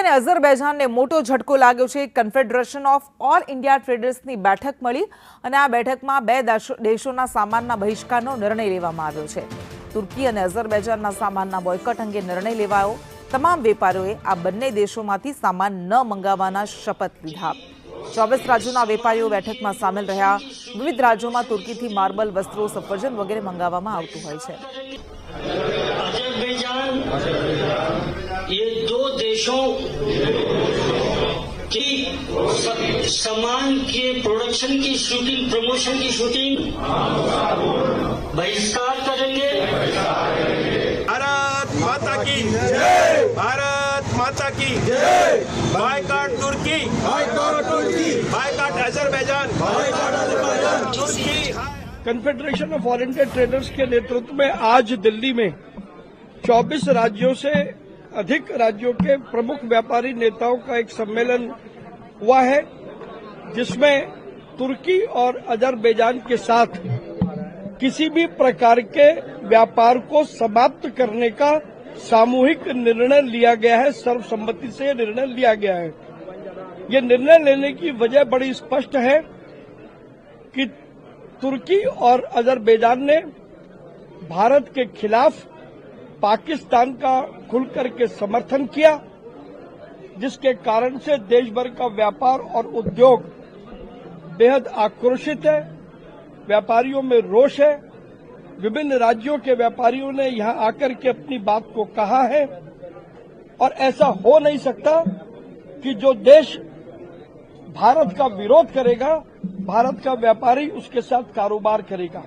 અને અઝરબૈજાનને મોટો ઝટકો લાગ્યો છે। કન્ફેડરેશન ઓફ ઓલ ઇન્ડિયા ટ્રેડર્સની બેઠક મળી અને આ બેઠકમાં બે દેશોના સામાનના બહિષ્કારનો નિર્ણય લેવામાં આવ્યો છે। તુર્કી અને અઝરબૈજાનના સામાનના બોયકોટ અંગે નિર્ણય લેવાયો। તમામ વેપારીઓએ આ બંને દેશોમાંથી સામાન ન મંગાવવાના શપથ લીધા। 24 રાજ્યોના વેપારીઓ બેઠકમાં સામેલ રહ્યા। વિવિધ રાજ્યોમાં તુર્કીથી માર્બલ, વસ્ત્રો, સફરજન વગેરે મંગાવવામાં આવતું હોય છે। ये दो देशों की सामान के प्रोडक्शन की शूटिंग, प्रमोशन की शूटिंग बहिष्कार करेंगे। भारत माता की जय, भारत माता की जय। बायकॉट तुर्की, बायकॉट तुर्की, बायकॉट अजरबैजान, बायकॉट अजरबैजान। तुर्की confederation of all India traders के नेतृत्व में आज दिल्ली में 24 राज्यों से अधिक राज्यों के प्रमुख व्यापारी नेताओं का एक सम्मेलन हुआ है, जिसमें तुर्की और अजरबैजान के साथ किसी भी प्रकार के व्यापार को समाप्त करने का सामूहिक निर्णय लिया गया है। सर्वसम्मति से निर्णय लिया गया है। ये निर्णय लेने की वजह बड़ी स्पष्ट है कि तुर्की और अजरबैजान ने भारत के खिलाफ पाकिस्तान का खुलकर के समर्थन किया, जिसके कारण से देश भर का व्यापार और उद्योग बेहद आक्रोशित है। व्यापारियों में रोष है। विभिन्न राज्यों के व्यापारियों ने यहां आकर के अपनी बात को कहा है और ऐसा हो नहीं सकता कि जो देश भारत का विरोध करेगा, भारत का व्यापारी उसके साथ कारोबार करेगा।